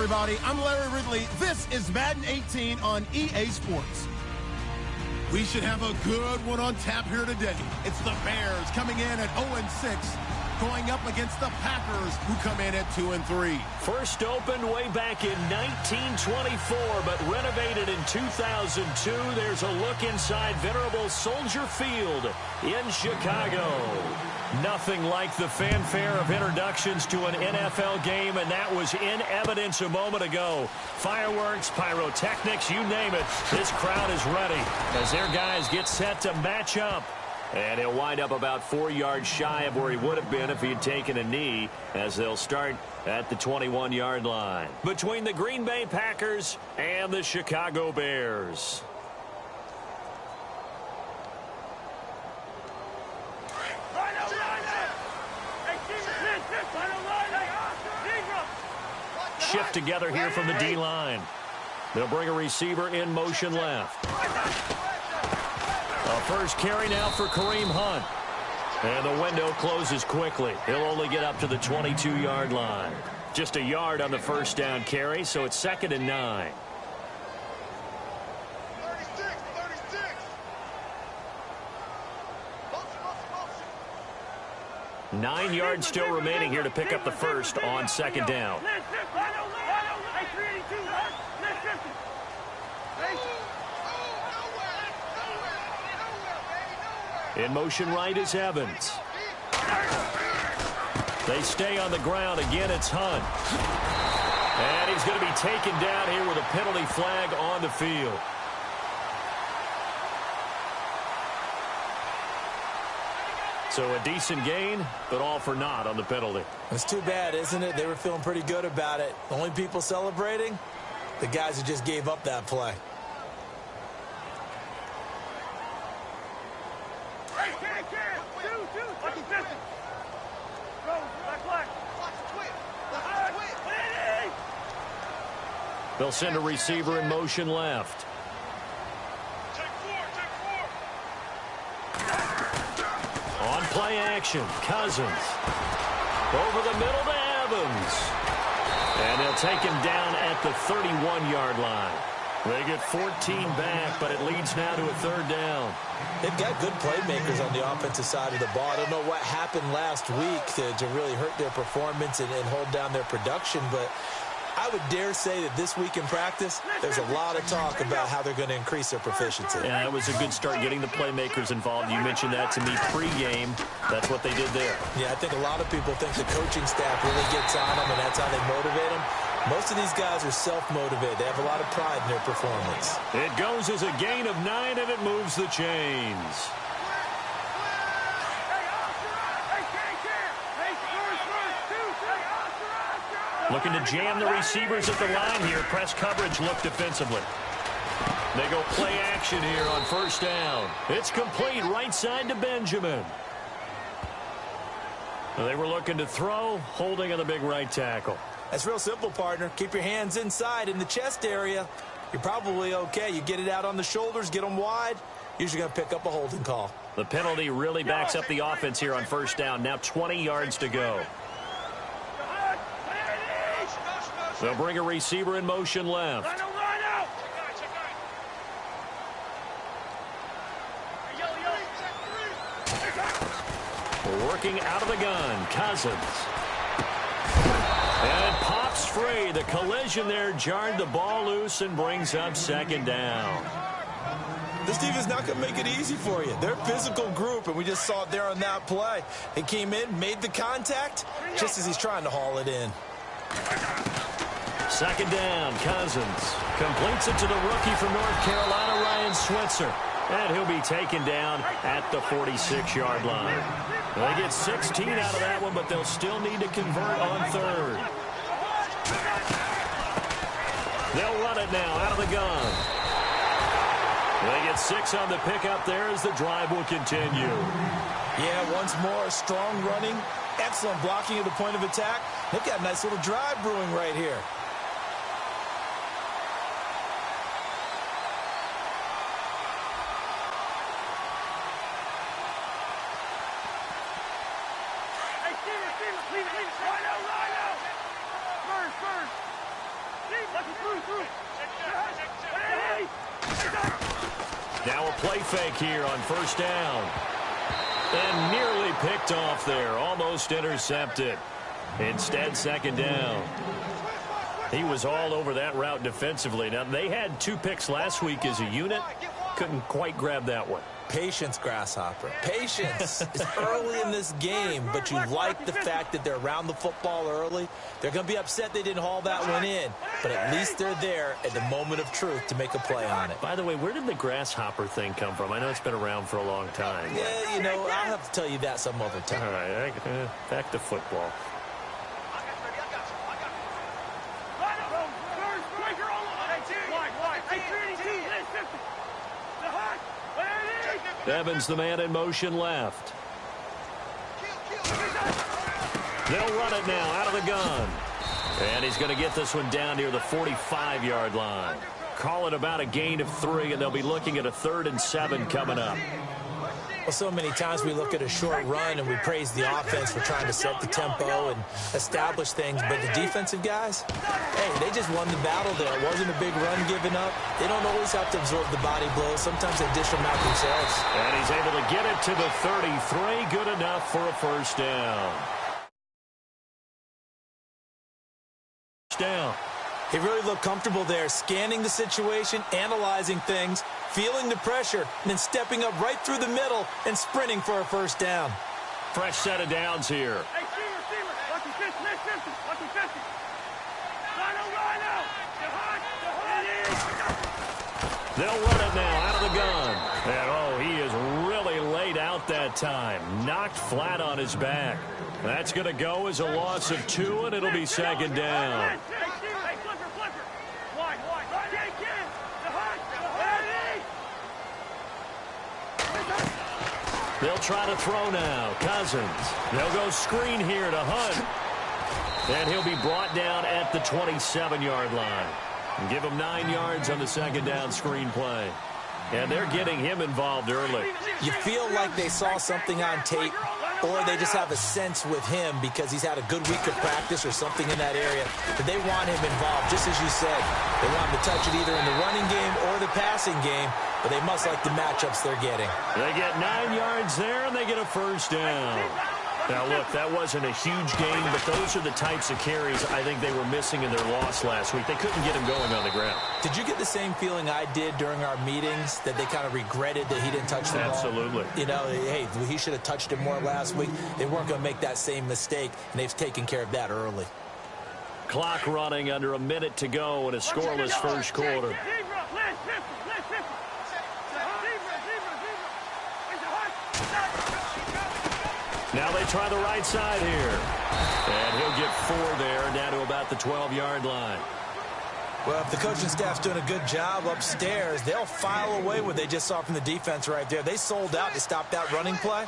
everybody. I'm Larry Ridley. This is Madden 18 on EA Sports. We should have a good one on tap here today. It's the Bears coming in at 0-6, going up against the Packers, who come in at 2-3. First opened way back in 1924, but renovated in 2002. There's a look inside venerable Soldier Field in Chicago. Nothing like the fanfare of introductions to an NFL game, and that was in evidence a moment ago. Fireworks, pyrotechnics, you name it. This crowd is ready as their guys get set to match up. And he'll wind up about 4 yards shy of where he would have been if he had taken a knee, as they'll start at the 21-yard line. Between the Green Bay Packers and the Chicago Bears. Shift together here from the D-line. They'll bring a receiver in motion left. A first carry now for Kareem Hunt. And the window closes quickly. He'll only get up to the 22-yard line. Just a yard on the first down carry, so it's 2nd and 9. 9 yards still remaining here to pick up the first on 2nd down. In motion right is Evans. They stay on the ground. Again, it's Hunt. And he's going to be taken down here with a penalty flag on the field. So a decent gain, but all for naught on the penalty. It's too bad, isn't it? They were feeling pretty good about it. The only people celebrating, the guys who just gave up that play. They'll send a receiver in motion left. On play action, Cousins. Over the middle to Evans. And they'll take him down at the 31-yard line. They get 14 back, but it leads now to a 3rd down. They've got good playmakers on the offensive side of the ball. I don't know what happened last week to really hurt their performance and hold down their production, but I would dare say that this week in practice, there's a lot of talk about how they're going to increase their proficiency. Yeah, it was a good start getting the playmakers involved. You mentioned that to me pregame. That's what they did there. Yeah, I think a lot of people think the coaching staff really gets on them, and that's how they motivate them. Most of these guys are self-motivated. They have a lot of pride in their performance. It goes as a gain of 9, and it moves the chains. Looking to jam the receivers at the line here. Press coverage look defensively. They go play action here on 1st down. It's complete right side to Benjamin. They were looking to throw, holding on the big right tackle. That's real simple, partner. Keep your hands inside in the chest area. You're probably okay. You get it out on the shoulders, get them wide. Usually going to pick up a holding call. The penalty really backs up the offense here on 1st down. Now 20 yards to go. They'll bring a receiver in motion left. Working out of the gun, Cousins. And it pops free. The collision there jarred the ball loose and brings up 2nd down. This team is not going to make it easy for you. They're a physical group, and we just saw it there on that play. He came in, made the contact, just as he's trying to haul it in. 2nd down, Cousins completes it to the rookie from North Carolina, Ryan Switzer. And he'll be taken down at the 46-yard line. They get 16 out of that one, but they'll still need to convert on 3rd. They'll run it now out of the gun. They get 6 on the pickup there as the drive will continue. Yeah, once more, strong running, excellent blocking at the point of attack. They've got a nice little drive brewing right here. Now a play fake here on first down. And nearly picked off there. Almost intercepted. Instead, second down. He was all over that route defensively. Now, they had 2 picks last week as a unit. Couldn't quite grab that one. Patience, Grasshopper. Patience. It's early in this game, but you like the fact that they're around the football early. They're going to be upset they didn't haul that one in, but at least they're there at the moment of truth to make a play on it. By the way, where did the grasshopper thing come from? I know it's been around for a long time. Yeah, you know, I'll have to tell you that some other time. All right, back to football. Evans, the man in motion left. They'll run it now out of the gun. And he's going to get this one down near the 45-yard line. Call it about a gain of 3, and they'll be looking at a 3rd and 7 coming up. Well, so many times we look at a short run and we praise the offense for trying to set the tempo and establish things. But the defensive guys, hey, they just won the battle there. It wasn't a big run given up. They don't always have to absorb the body blows. Sometimes they dish them out themselves. And he's able to get it to the 33. Good enough for a first down. Down. He really looked comfortable there, scanning the situation, analyzing things, feeling the pressure, and then stepping up right through the middle and sprinting for a first down. Fresh set of downs here. Hey, receiver. Lucky 50. Lucky 50. They'll run it now out of the gun. And, oh, he is really laid out that time. Knocked flat on his back. That's going to go as a loss of 2, and it'll be second down. They'll try to throw now. Cousins. They'll go screen here to Hunt. And he'll be brought down at the 27-yard line. And give him 9 yards on the second down screen play. And they're getting him involved early. You feel like they saw something on tape, or they just have a sense with him because he's had a good week of practice or something in that area, that they want him involved, just as you said. They want him to touch it either in the running game or the passing game, but they must like the matchups they're getting. They get 9 yards there, and they get a first down. Now, look, that wasn't a huge gain, but those are the types of carries I think they were missing in their loss last week. They couldn't get him going on the ground. Did you get the same feeling I did during our meetings, that they kind of regretted that he didn't touch the ball? Absolutely. You know, hey, he should have touched it more last week. They weren't going to make that same mistake, and they've taken care of that early. Clock running under a minute to go in a scoreless first quarter. Now they try the right side here. And he'll get 4 there, down to about the 12-yard line. Well, if the coaching staff's doing a good job upstairs, they'll file away what they just saw from the defense right there. They sold out to stop that running play.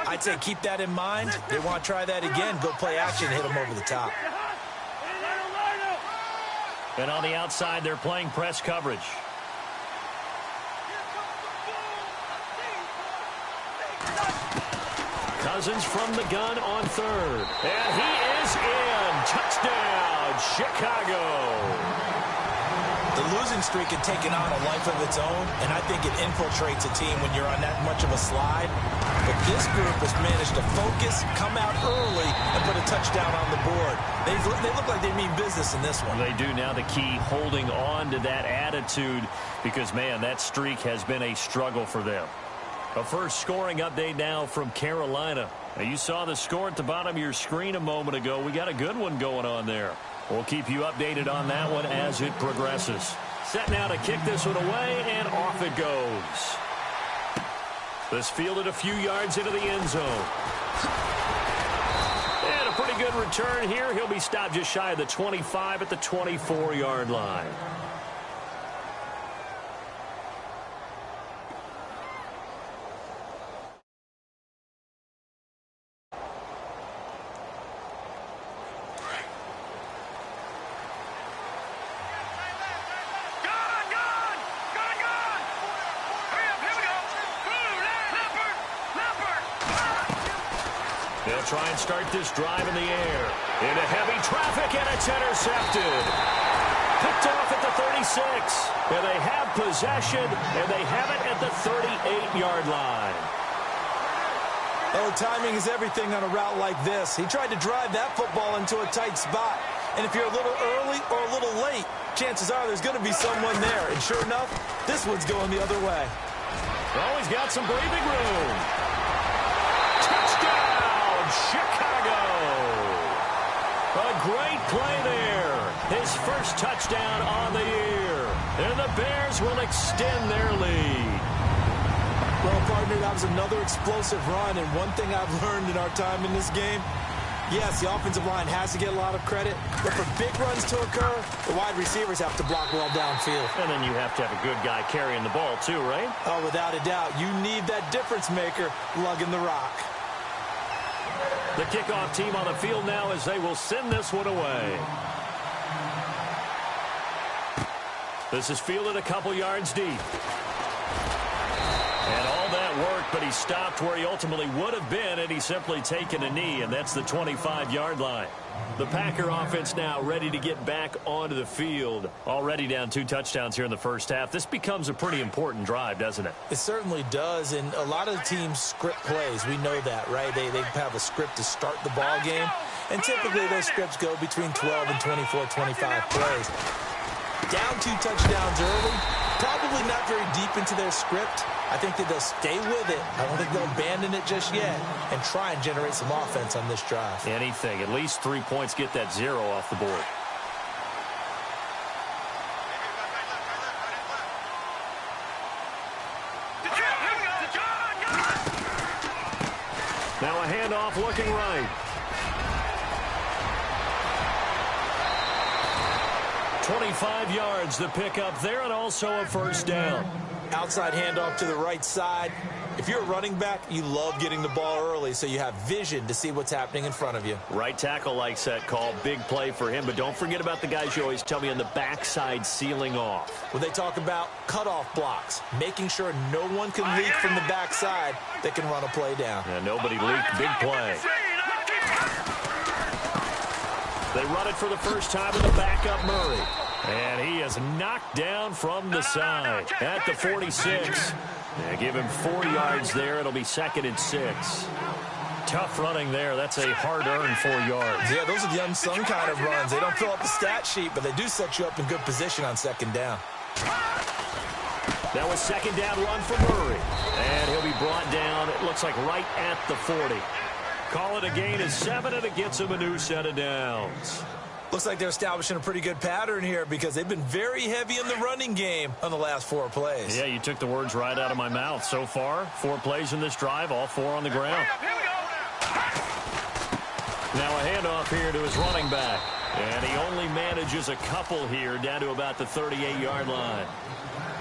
I'd say keep that in mind. They want to try that again. Go play action and hit them over the top. And on the outside, they're playing press coverage. Cousins from the gun on 3rd. And he is in. Touchdown, Chicago. The losing streak had taken on a life of its own, and I think it infiltrates a team when you're on that much of a slide. But this group has managed to focus, come out early, and put a touchdown on the board. They look like they mean business in this one. They do. Now the key, holding on to that attitude, because, man, that streak has been a struggle for them. A first scoring update now from Carolina. Now, you saw the score at the bottom of your screen a moment ago. We got a good one going on there. We'll keep you updated on that one as it progresses. Set now to kick this one away, and off it goes. This fielded a few yards into the end zone. And a pretty good return here. He'll be stopped just shy of the 25 at the 24-yard line. They'll try and start this drive in the air. Into heavy traffic, and it's intercepted. picked off at the 36. And they have possession, and they have it at the 38-yard line. Oh, timing is everything on a route like this. He tried to drive that football into a tight spot. And if you're a little early or a little late, chances are there's going to be someone there. And sure enough, this one's going the other way. Oh, he's got some breathing room. Touchdown, Chicago. A great play there. His first touchdown on the year. And the Bears will extend their lead. Well, partner, that was another explosive run, and one thing I've learned in our time in this game, yes, the offensive line has to get a lot of credit, but for big runs to occur, the wide receivers have to block well downfield. And then you have to have a good guy carrying the ball too, right? Oh, without a doubt. You need that difference maker lugging the rock. The kickoff team on the field now as they will send this one away. This is fielded a couple yards deep. And all that worked, but he stopped where he ultimately would have been had he simply taken a knee, and that's the 25-yard line. The Packer offense now ready to get back onto the field. Already down 2 touchdowns here in the first half. This becomes a pretty important drive, doesn't it? It certainly does, and a lot of teams script plays. We know that, right? They have a script to start the ball game, and typically those scripts go between 12 and 24, 25 plays. Down 2 touchdowns early, probably not very deep into their script. I think that they'll stay with it. I don't think they'll abandon it just yet and try and generate some offense on this drive. Anything. At least 3 points, get that 0 off the board. Now a handoff looking right. 25 yards the pickup there, and also a first down. Outside handoff to the right side. If you're a running back, you love getting the ball early so you have vision to see what's happening in front of you. Right tackle likes that call. Big play for him, but don't forget about the guys you always tell me on the backside sealing off. When they talk about cutoff blocks, making sure no one can leak from the backside that can run a play down. Yeah, nobody leaked. Big play. They run it for the first time with the backup Murray. And he is knocked down from the side at the 46. They give him 4 yards there. It'll be 2nd and 6. Tough running there. That's a hard-earned 4 yards. Yeah, those are the unsung kind of runs. They don't fill up the stat sheet, but they do set you up in good position on 2nd down. That was 2nd down run for Murray. And he'll be brought down, it looks like, right at the 40. Call it a gain of 7, and it gets him a new set of downs. Looks like they're establishing a pretty good pattern here because they've been very heavy in the running game on the last 4 plays. Yeah, you took the words right out of my mouth. So far, 4 plays in this drive, all 4 on the ground. Now a handoff here to his running back. And he only manages a couple here down to about the 38-yard line.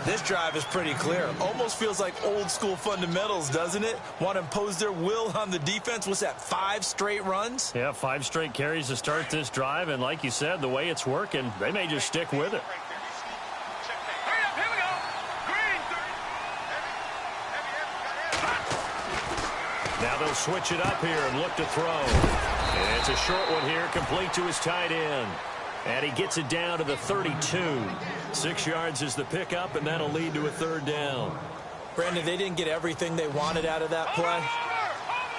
This drive is pretty clear. Almost feels like old school fundamentals, doesn't it? Want to impose their will on the defense. What's that, 5 straight runs? Yeah, 5 straight carries to start this drive. And like you said, the way it's working, they may just stick with it. Now they'll switch it up here and look to throw. And it's a short one here, complete to his tight end. And he gets it down to the 32. 6 yards is the pickup, and that'll lead to a 3rd down. Brandon, they didn't get everything they wanted out of that play,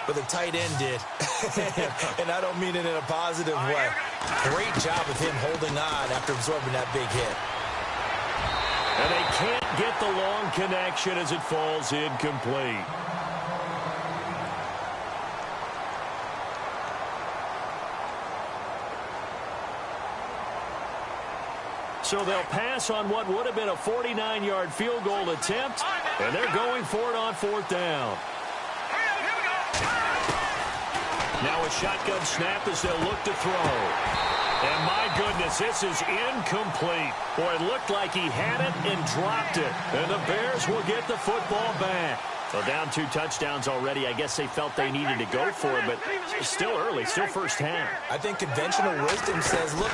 but the tight end did. And I don't mean it in a positive way. Great job of him holding on after absorbing that big hit. And they can't get the long connection as it falls incomplete. So they'll pass on what would have been a 49-yard field goal attempt, and they're going for it on 4th down. Now a shotgun snap as they'll look to throw. And my goodness, this is incomplete. Boy, it looked like he had it and dropped it. And the Bears will get the football back. So down 2 touchdowns already. I guess they felt they needed to go for it, but still early, still first half. I think conventional wisdom says, look,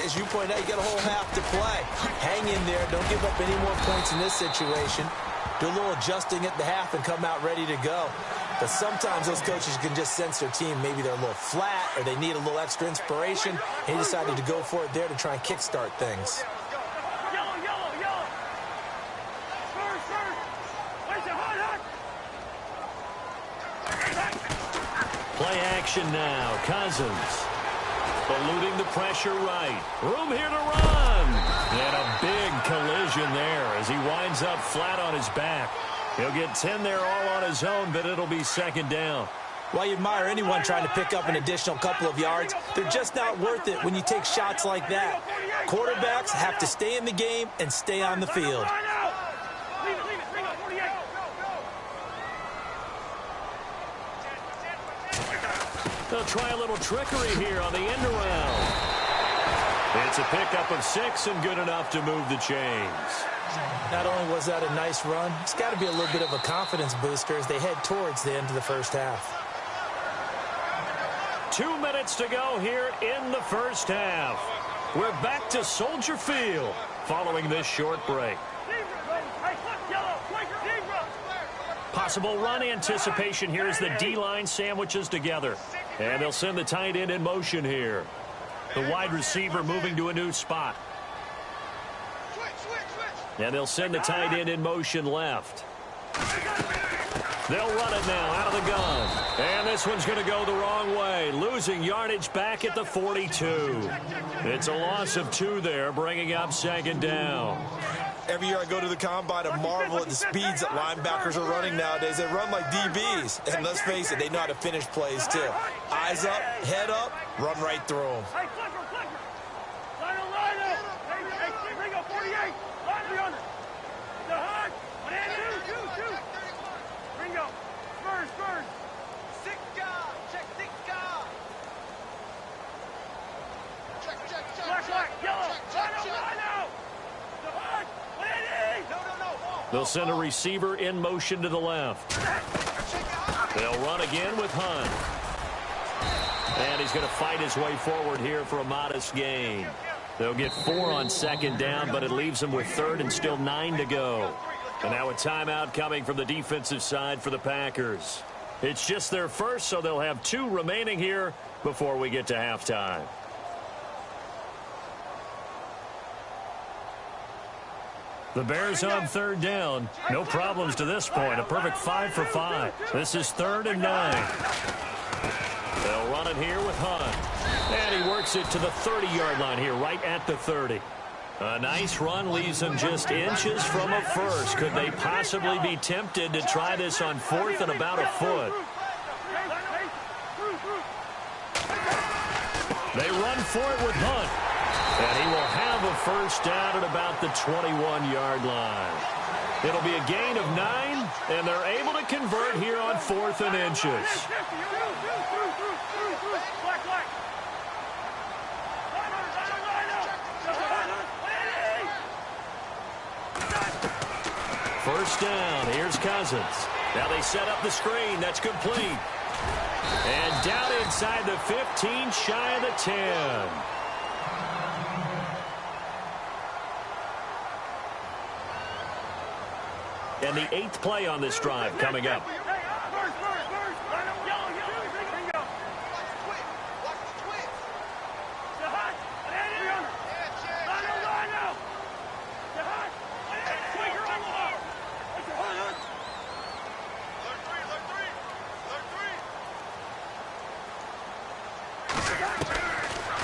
as you point out, you got a whole half to play. Hang in there. Don't give up any more points in this situation. Do a little adjusting at the half and come out ready to go. But sometimes those coaches can just sense their team. Maybe they're a little flat or they need a little extra inspiration. He decided to go for it there to try and kickstart things. Play action now. Cousins eluding the pressure right. Room here to run. And a big collision there as he winds up flat on his back. He'll get 10 there all on his own, but it'll be second down. Well, you admire anyone trying to pick up an additional couple of yards. They're just not worth it when you take shots like that. Quarterbacks have to stay in the game and stay on the field. They'll try a little trickery here on the end around. It's a pickup of 6 and good enough to move the chains. Not only was that a nice run, it's got to be a little bit of a confidence booster as they head towards the end of the first half. 2 minutes to go here in the first half. We're back to Soldier Field following this short break. Possible run anticipation here as the D-line sandwiches together. And they'll send the tight end in motion here. The wide receiver moving to a new spot. And they'll send the tight end in motion left. They'll run it now out of the gun. And this one's going to go the wrong way. Losing yardage back at the 42. It's a loss of 2 there, bringing up second down. Every year I go to the combine and marvel at the speeds that linebackers are running nowadays. They run like DBs. And let's face it, they know how to finish plays too. Eyes up, head up, run right through them. Hey, clicker. Line up. Hey, Ringo, 48. Line 300. The hut. Two. Ringo. Spurs. 6 guard. Check 6 guard. Check. Black. Yellow. Line out. The hut. No. They'll send a receiver in motion to the left. They'll run again with Hunt. And he's going to fight his way forward here for a modest gain. They'll get 4 on second down, but it leaves them with third and still 9 to go. And now a timeout coming from the defensive side for the Packers. It's just their first, so they'll have 2 remaining here before we get to halftime. The Bears on third down. No problems to this point. A perfect 5 for 5. This is 3rd and 9. They'll run it here with Hunt. And he works it to the 30-yard line here, right at the 30. A nice run leaves them just inches from a first. Could they possibly be tempted to try this on 4th and about a foot? They run for it with Hunt. And he will have a first down at about the 21-yard line. It'll be a gain of 9, and they're able to convert here on 4th and inches. First down. Here's Cousins. Now they set up the screen. That's complete. And down inside the 15, shy of the 10. And the 8th play on this drive coming up.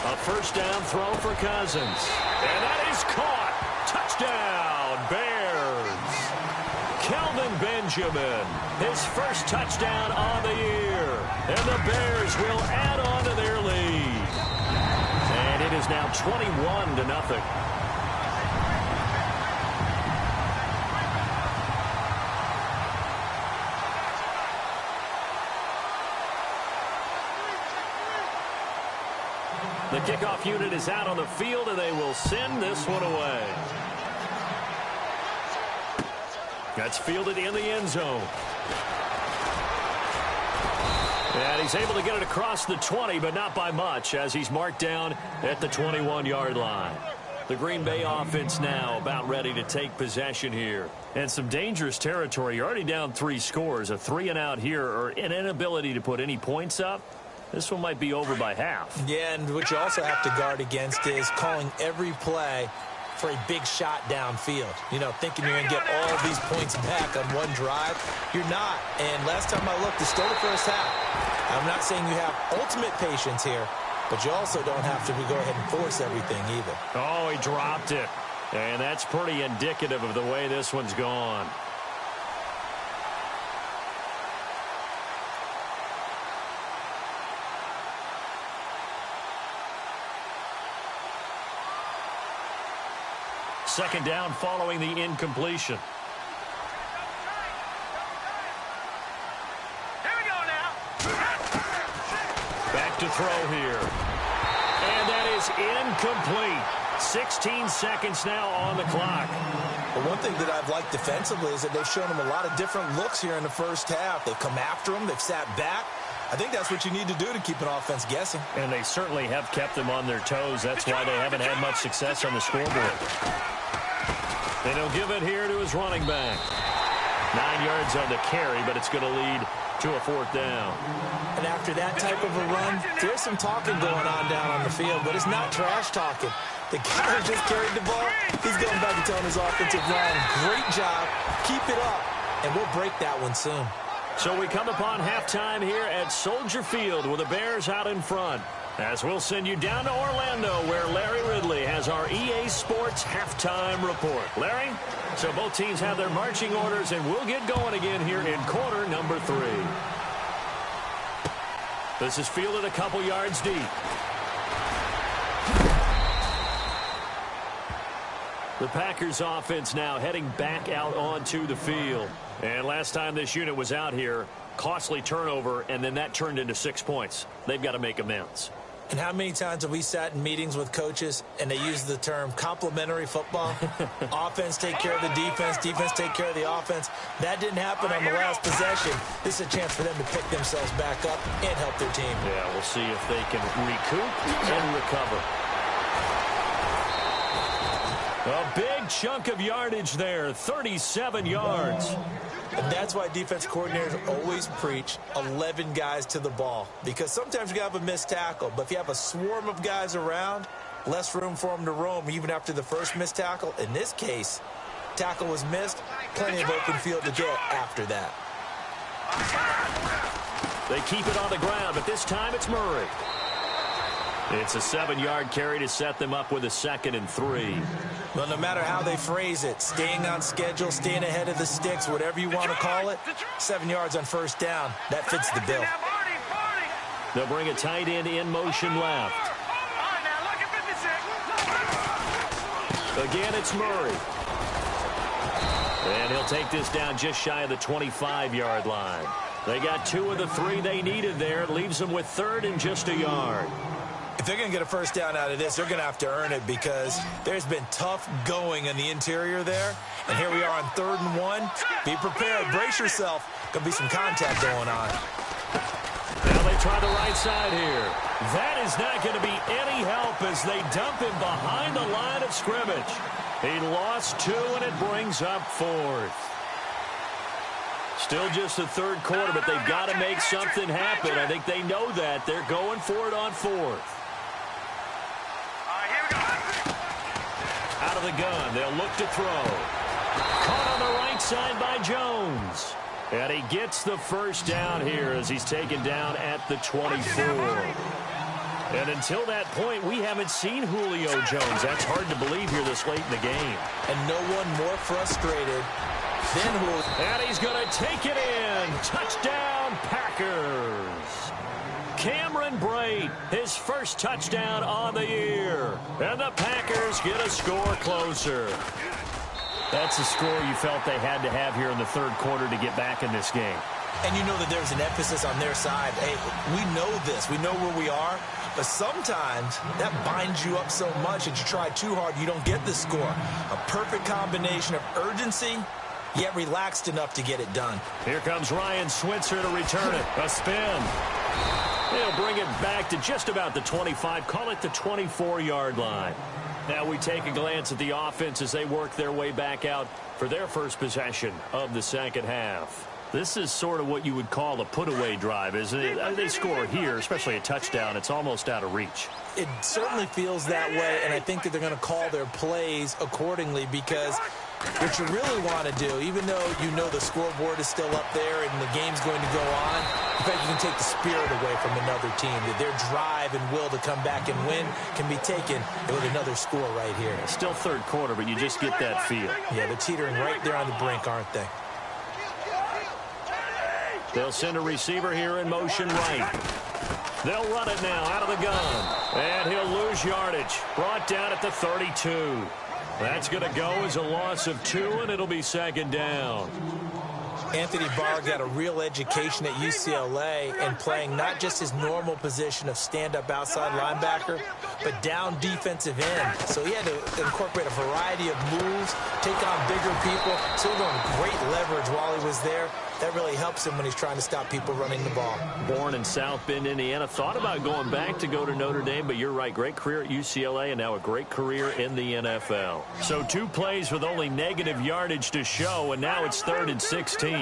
A first down throw for Cousins. And that is caught. Touchdown, Bears. Kelvin Benjamin, his first touchdown on the year. And the Bears will add on to their lead. And it is now 21-0. The kickoff unit is out on the field, and they will send this one away. That's fielded in the end zone. And he's able to get it across the 20, but not by much, as he's marked down at the 21-yard line. The Green Bay offense now about ready to take possession here. And some dangerous territory. You're already down 3 scores. A 3-and-out here, or an inability to put any points up. This one might be over by half. Yeah, and what you also have to guard against is calling every play for a big shot downfield. You know, thinking you're going to get all these points back on one drive. You're not. And last time I looked, it's still the first half. I'm not saying you have ultimate patience here, but you also don't have to go ahead and force everything either. Oh, he dropped it. And that's pretty indicative of the way this one's gone. Second down following the incompletion. Here we go now. Back to throw here. And that is incomplete. 16 seconds now on the clock. But one thing that I've liked defensively is that they've shown him a lot of different looks here in the first half. They've come after him. They've sat back. I think that's what you need to do to keep an offense guessing. And they certainly have kept them on their toes. That's why they haven't had much success on the scoreboard. And he'll give it here to his running back. 9 yards on the carry, but it's going to lead to a fourth down. And after that type of a run, there's some talking going on down on the field, but it's not trash talking. The guy who just carried the ball, he's going back and telling his offensive line, great job, keep it up, and we'll break that one soon. So we come upon halftime here at Soldier Field with the Bears out in front. As we'll send you down to Orlando, where Larry Ridley has our EA Sports halftime report. Larry, so both teams have their marching orders, and we'll get going again here in quarter number 3. This is fielded a couple yards deep. The Packers offense now heading back out onto the field. And last time this unit was out here, costly turnover, and then that turned into 6 points. They've got to make amends. And how many times have we sat in meetings with coaches and they use the term complementary football? Offense take care of the defense, defense take care of the offense. That didn't happen on the last possession. This is a chance for them to pick themselves back up and help their team. Yeah, we'll see if they can recoup and recover. A big chunk of yardage there, 37 yards. And that's why defense coordinators always preach 11 guys to the ball. Because sometimes you have a missed tackle, but if you have a swarm of guys around, less room for them to roam even after the first missed tackle. In this case, tackle was missed, plenty of open field to get after that. They keep it on the ground, but this time it's Murray. It's a 7-yard carry to set them up with a 2nd and 3. Well, no matter how they phrase it, staying on schedule, staying ahead of the sticks, whatever you want to call it, 7 yards on first down, that fits the bill. They'll bring a tight end in motion left. Again, it's Murray. And he'll take this down just shy of the 25-yard line. They got 2 of the 3 they needed there. It leaves them with 3rd and just a yard. If they're going to get a first down out of this, they're going to have to earn it because there's been tough going in the interior there. And here we are on 3rd and 1. Be prepared. Brace yourself. Going to be some contact going on. Now they try the right side here. That is not going to be any help as they dump him behind the line of scrimmage. He lost 2, and it brings up 4th. Still just the 3rd quarter, but they've got to make something happen. I think they know that. They're going for it on 4th. Out of the gun, they'll look to throw. Caught on the right side by Jones. And he gets the first down here as he's taken down at the 24. And until that point, we haven't seen Julio Jones. That's hard to believe here this late in the game. And no one more frustrated than Julio. And he's going to take it in. Touchdown, Packers. Cameron Brate, his first touchdown on the year. And the Packers get a score closer. That's a score you felt they had to have here in the 3rd quarter to get back in this game. And you know that there's an emphasis on their side. Hey, we know this. We know where we are. But sometimes that binds you up so much that you try too hard, you don't get the score. A perfect combination of urgency, yet relaxed enough to get it done. Here comes Ryan Switzer to return it. A spin. They'll bring it back to just about the 25. Call it the 24-yard line. Now we take a glance at the offense as they work their way back out for their first possession of the second half. This is sort of what you would call a put-away drive, isn't it? They score here, especially a touchdown. It's almost out of reach. It certainly feels that way, and I think that they're going to call their plays accordingly, because what you really want to do, even though you know the scoreboard is still up there and the game's going to go on, in fact, you can take the spirit away from another team. That their drive and will to come back and win can be taken with another score right here. Still third quarter, but you just get that feel. Yeah, they're teetering right there on the brink, aren't they? They'll send a receiver here in motion right. They'll run it now out of the gun. And he'll lose yardage. Brought down at the 32. That's going to go as a loss of 2, and it'll be second down. Anthony Barr got a real education at UCLA and playing not just his normal position of stand-up outside linebacker, but down defensive end. So he had to incorporate a variety of moves, take on bigger people. So he learned great leverage while he was there. That really helps him when he's trying to stop people running the ball. Born in South Bend, Indiana. Thought about going back to go to Notre Dame, but you're right. Great career at UCLA and now a great career in the NFL. So 2 plays with only negative yardage to show, and now it's 3rd and 16.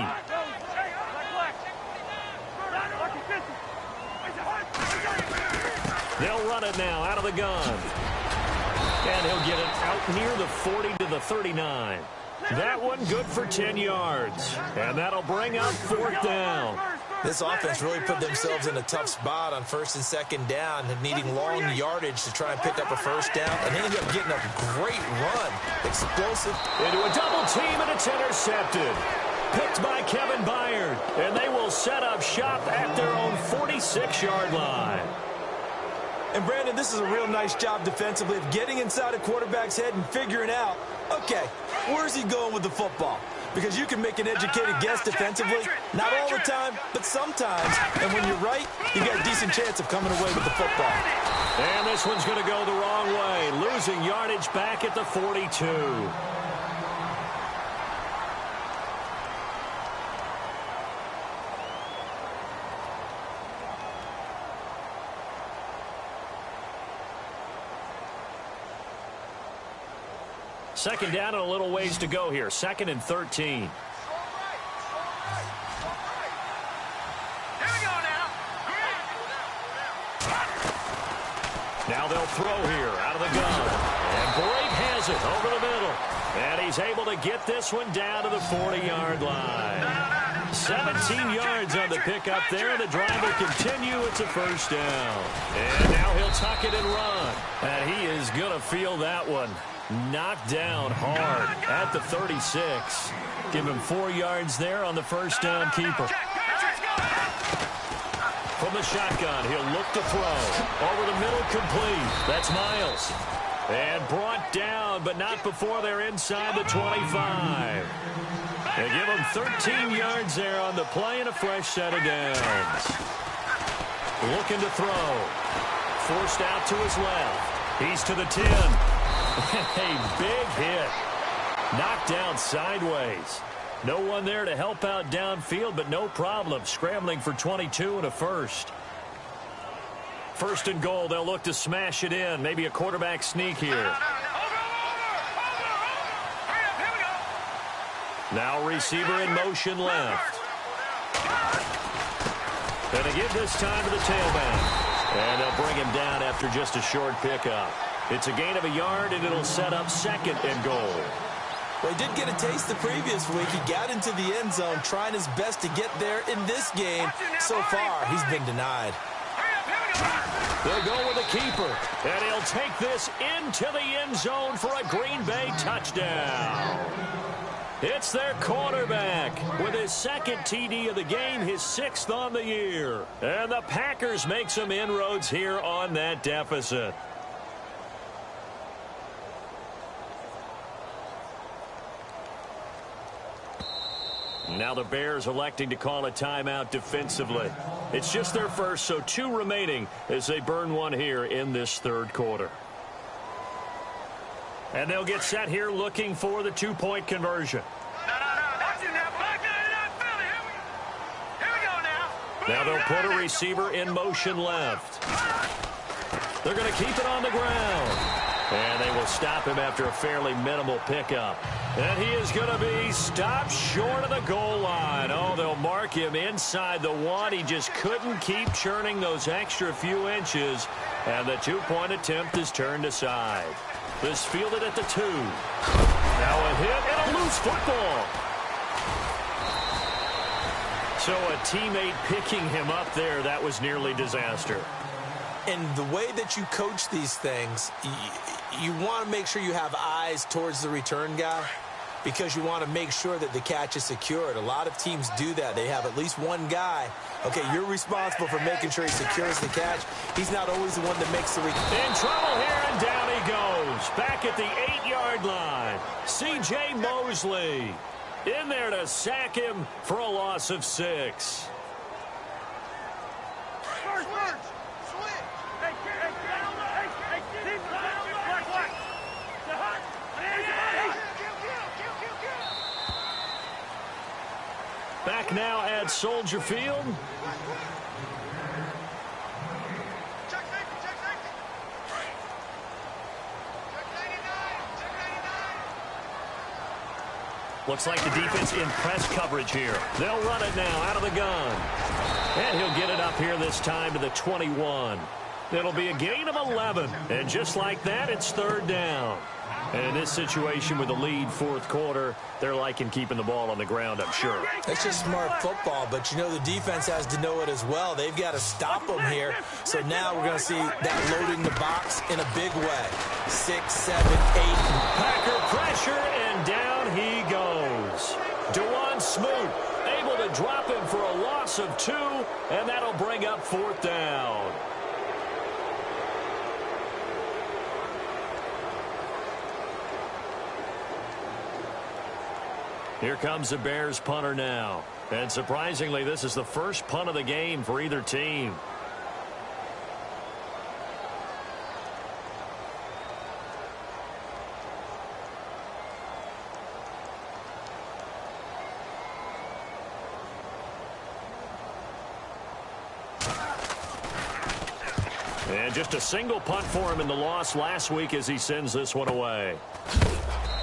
They'll run it now out of the gun. And he'll get it out near the 40 to the 39. That one good for 10 yards. And that'll bring up 4th down. This offense really put themselves in a tough spot on 1st and 2nd down, and needing long yardage to try and pick up a 1st down. And they ended up getting a great run. Explosive. Into a double team, and it's intercepted. Picked by Kevin Byard. And they will set up shop at their own 46-yard line. And, Brandon, this is a real nice job defensively of getting inside a quarterback's head and figuring out, okay, where's he going with the football? Because you can make an educated guess defensively, not all the time, but sometimes. And when you're right, you got a decent chance of coming away with the football. And this one's going to go the wrong way, losing yardage back at the 42. Second down and a little ways to go here. 2nd and 13. Now they'll throw here out of the gun. And Blake has it over the middle. And he's able to get this one down to the 40-yard line. 17 yards on the pickup there. The drive will continue. It's a 1st down. And now he'll tuck it and run. And he is going to feel that one. Knocked down hard at the 36. Give him 4 yards there on the 1st down keeper. From the shotgun, he'll look to throw. Over the middle, complete. That's Miles. And brought down, but not before they're inside the 25. They give him 13 yards there on the play and a fresh set of downs. Looking to throw. Forced out to his left. He's to the 10. A big hit. Knocked down sideways. No one there to help out downfield, but no problem. Scrambling for 22 and a 1st. 1st and goal. They'll look to smash it in. Maybe a quarterback sneak here. Now receiver in motion left. And again this time to the tailback. And they'll bring him down after just a short pickup. It's a gain of a yard, and it'll set up 2nd and goal. Well, he did get a taste the previous week. He got into the end zone, trying his best to get there in this game. So far, he's been denied. They'll go with the keeper, and he'll take this into the end zone for a Green Bay touchdown. It's their quarterback with his 2nd TD of the game, his 6th on the year. And the Packers make some inroads here on that deficit. Now the Bears electing to call a timeout defensively. It's just their first, so 2 remaining as they burn one here in this 3rd quarter. And they'll get set here looking for the 2-point conversion. Now they'll put a receiver in motion left. They're going to keep it on the ground. And they will stop him after a fairly minimal pickup. And he is going to be stopped short of the goal line. Oh, they'll mark him inside the 1. He just couldn't keep churning those extra few inches, and the two-point attempt is turned aside. This fielded at the 2. Now a hit and a loose football. So a teammate picking him up there, that was nearly disaster. And the way that you coach these things, you want to make sure you have eyes towards the return guy because you want to make sure that the catch is secured. A lot of teams do that. They have at least one guy. Okay, you're responsible for making sure he secures the catch. He's not always the one that makes the return. In trouble here, and down he goes. Back at the 8-yard line. C.J. Mosley in there to sack him for a loss of 6. Back now at Soldier Field. Looks like the defense in press coverage here. They'll run it now out of the gun. And he'll get it up here this time to the 21. It'll be a gain of 11. And just like that, it's 3rd down. And in this situation with the lead 4th quarter, they're liking keeping the ball on the ground, I'm sure. That's just smart football, but you know the defense has to know it as well. They've got to stop them here. So now we're going to see that loading the box in a big way. 6, 7, 8. Packer pressure, and down he goes. DeJuan Smoot able to drop him for a loss of 2, and that'll bring up 4th down. Here comes the Bears punter now. And surprisingly, this is the first punt of the game for either team. And just a single punt for him in the loss last week as he sends this one away.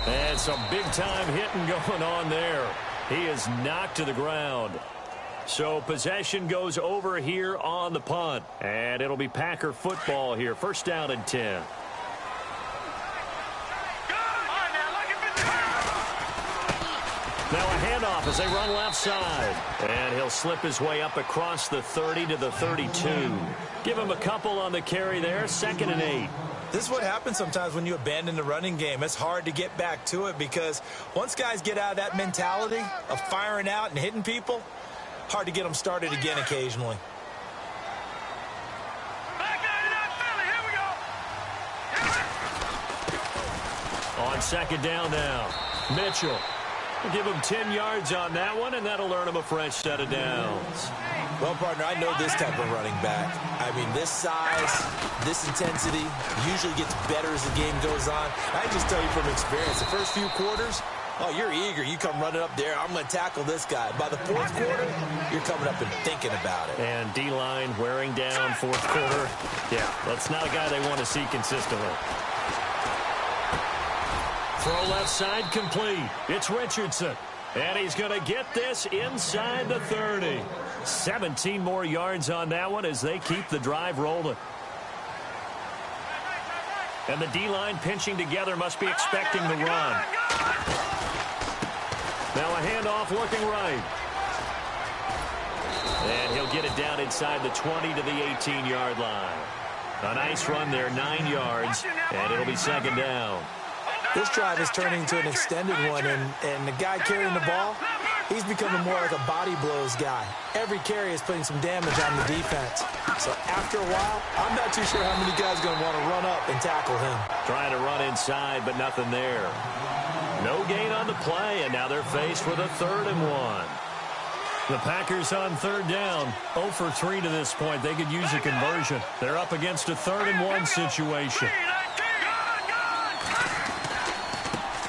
And some big-time hitting going on there. He is knocked to the ground. So possession goes over here on the punt. And it'll be Packer football here. 1st down and 10. Now a handoff as they run left side. And he'll slip his way up across the 30 to the 32. Give him a couple on the carry there. 2nd and 8. This is what happens sometimes when you abandon the running game. It's hard to get back to it because once guys get out of that mentality of firing out and hitting people, hard to get them started again occasionally. On 2nd down now, Mitchell. We'll give him 10 yards on that one, and that'll earn him a fresh set of downs. Well, partner, I know this type of running back. I mean, this size, this intensity usually gets better as the game goes on. I just tell you from experience, the first few quarters, oh, you're eager. You come running up there. I'm going to tackle this guy. By the 4th quarter, you're coming up and thinking about it. And D-line wearing down 4th quarter. Yeah, that's not a guy they want to see consistently. Throw left side complete. It's Richardson. And he's going to get this inside the 30. 17 more yards on that one as they keep the drive rolling. And the D-line pinching together must be expecting the run. Now a handoff looking right. And he'll get it down inside the 20 to the 18-yard line. A nice run there, 9 yards, and it'll be 2nd down. This drive is turning into an extended one, and the guy carrying the ball, he's becoming more like a body blows guy. Every carry is putting some damage on the defense. So after a while, I'm not too sure how many guys are going to want to run up and tackle him. Trying to run inside, but nothing there. No gain on the play, and now they're faced with a 3rd and 1. The Packers on 3rd down, 0 for 3 to this point. They could use a conversion. They're up against a 3rd and 1 situation.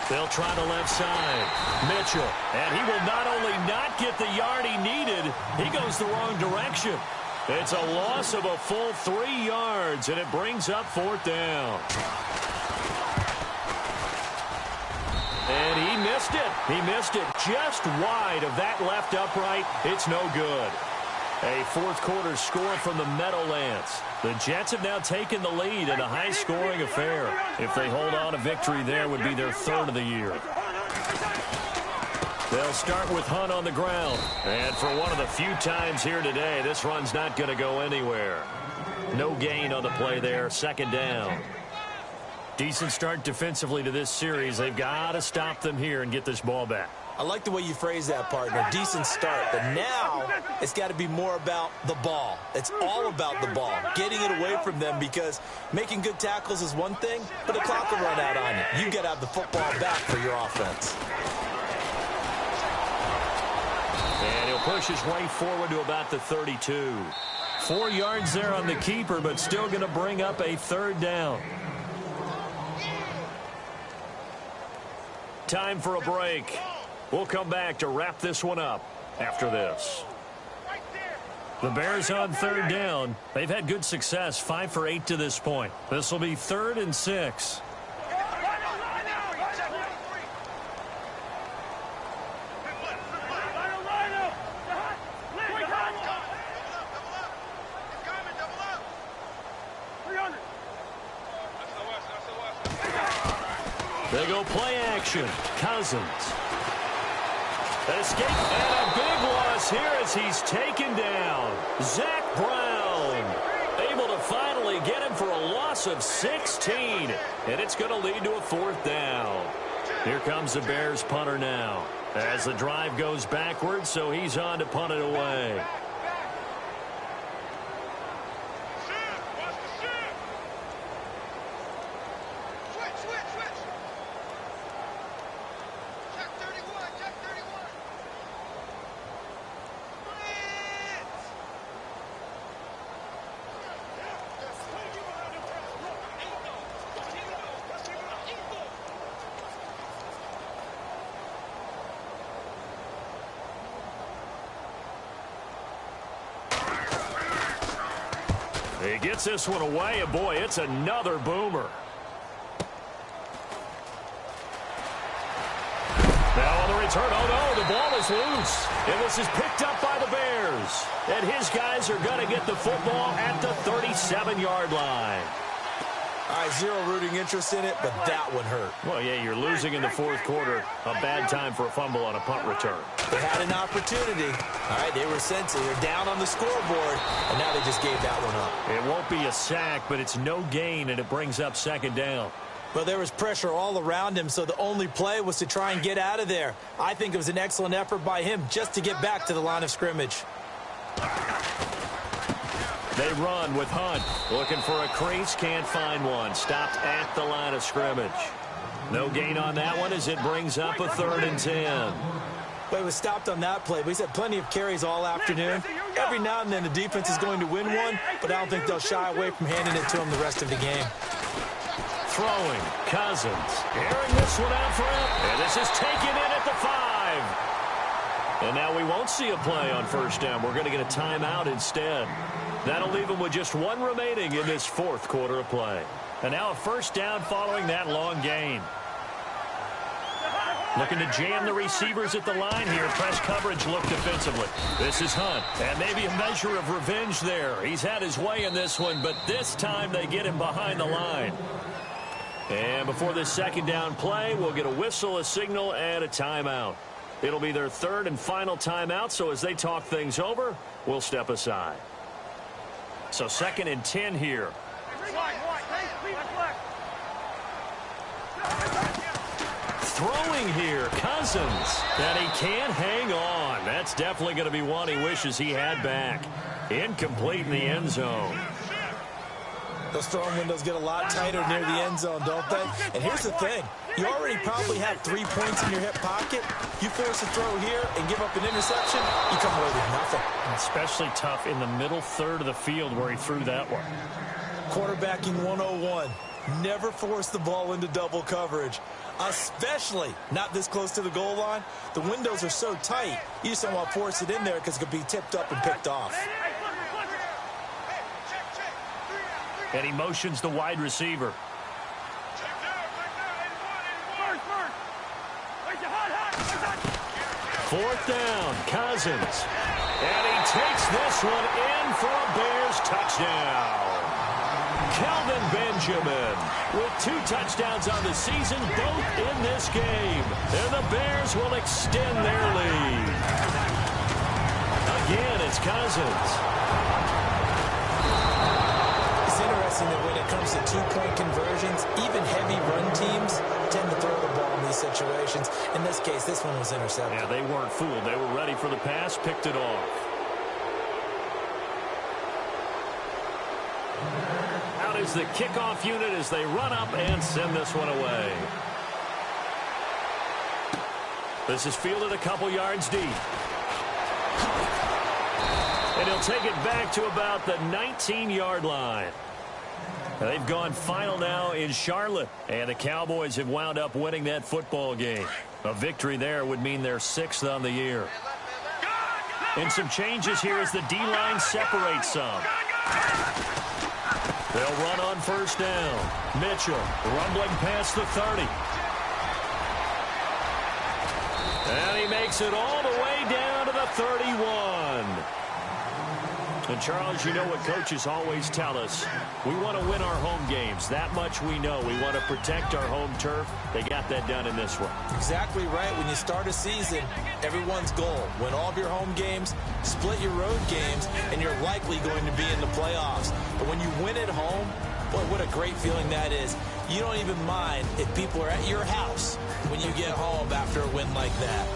They'll try the left side. Mitchell. And he will not only not get the yard he needed, he goes the wrong direction. It's a loss of a full 3 yards, and it brings up 4th down. And he missed it. He missed it just wide of that left upright. It's no good. A fourth quarter score from the Meadowlands. The Jets have now taken the lead in a high-scoring affair. If they hold on, a victory there would be their third of the year. They'll start with Hunt on the ground. And for one of the few times here today, this run's not going to go anywhere. No gain on the play there. Second down. Decent start defensively to this series. They've got to stop them here and get this ball back. I like the way you phrase that, partner. Decent start. But now it's got to be more about the ball. It's all about the ball. Getting it away from them, because making good tackles is one thing, but the clock will run out on you. You got to have the football back for your offense. And he'll push his way forward to about the 32. 4 yards there on the keeper, but still going to bring up a third down. Time for a break. We'll come back to wrap this one up after this. The Bears on third down. They've had good success, 5 for 8 to this point. This will be 3rd and 6. They go play action. Cousins. Escape, and a big loss here as he's taken down. Zach Brown able to finally get him for a loss of 16. And it's going to lead to a 4th down. Here comes the Bears punter now. As the drive goes backwards, so he's on to punt it away. He gets this one away, and boy, it's another boomer. Now on the return, oh no, the ball is loose. And this is picked up by the Bears. And his guys are going to get the football at the 37-yard line. All right, zero rooting interest in it, but that one hurt. Well, yeah, you're losing in the fourth quarter. A bad time for a fumble on a punt return. They had an opportunity. All right, they were sensing. They're down on the scoreboard, and now they just gave that one up. It won't be a sack, but it's no gain, and it brings up 2nd down. Well, there was pressure all around him, so the only play was to try and get out of there. I think it was an excellent effort by him just to get back to the line of scrimmage. They run with Hunt. Looking for a crease, can't find one. Stopped at the line of scrimmage. No gain on that one as it brings up a 3rd and 10. But it was stopped on that play. He's had plenty of carries all afternoon. Every now and then the defense is going to win one, but I don't think they'll shy away from handing it to him the rest of the game. Throwing, Cousins. Airing this one out for him. And this is taken in at the 5. And now we won't see a play on 1st down. We're going to get a timeout instead. That'll leave them with just 1 remaining in this 4th quarter of play. And now a 1st down following that long gain. Looking to jam the receivers at the line here. Press coverage look defensively. This is Hunt. And maybe a measure of revenge there. He's had his way in this one, but this time they get him behind the line. And before this 2nd down play, we'll get a whistle, a signal, and a timeout. It'll be their 3rd and final timeout, so as they talk things over, we'll step aside. So 2nd and 10 here. Throwing here, Cousins. And he can't hang on. That's definitely going to be one he wishes he had back. Incomplete in the end zone. Those throwing windows get a lot tighter near the end zone, don't they? And here's the thing. You already probably have 3 points in your hip pocket. You force a throw here and give up an interception, you come away with nothing. Especially tough in the middle 3rd of the field where he threw that one. Quarterbacking 101. Never force the ball into double coverage, especially not this close to the goal line. The windows are so tight, you just don't want to force it in there because it could be tipped up and picked off. And he motions the wide receiver. 4th down, Cousins. And he takes this one in for a Bears touchdown. Kelvin Benjamin with 2 touchdowns on the season, both in this game. And the Bears will extend their lead. Again, it's Cousins. It's interesting that when it comes to 2-point conversions, even heavy run teams tend to throw the ball in these situations. In this case, this one was intercepted. Yeah, they weren't fooled. They were ready for the pass, picked it off. Out is the kickoff unit as they run up and send this one away. This is fielded a couple yards deep. And he'll take it back to about the 19-yard line. They've gone final now in Charlotte, and the Cowboys have wound up winning that football game. A victory there would mean they're 6th on the year. And some changes here as the D-line separates some. They'll run on 1st down. Mitchell rumbling past the 30. And he makes it all the way down to the 31. And, Charles, you know what coaches always tell us. We want to win our home games. That much we know. We want to protect our home turf. They got that done in this one. Exactly right. When you start a season, everyone's goal, win all of your home games, split your road games, and you're likely going to be in the playoffs. But when you win at home, boy, what a great feeling that is. You don't even mind if people are at your house when you get home after a win like that.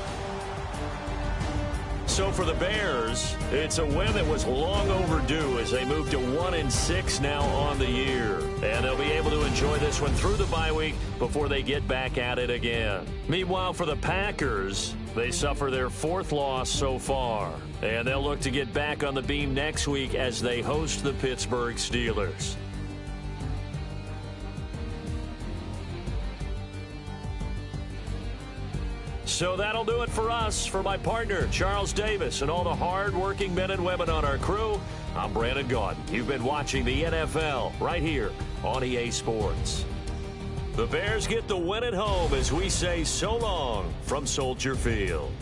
So for the Bears, it's a win that was long overdue as they move to 1-6 now on the year. And they'll be able to enjoy this one through the bye week before they get back at it again. Meanwhile, for the Packers, they suffer their 4th loss so far. And they'll look to get back on the beam next week as they host the Pittsburgh Steelers. So that'll do it for us. For my partner, Charles Davis, and all the hard-working men and women on our crew, I'm Brandon Gaudin. You've been watching the NFL right here on EA Sports. The Bears get the win at home as we say so long from Soldier Field.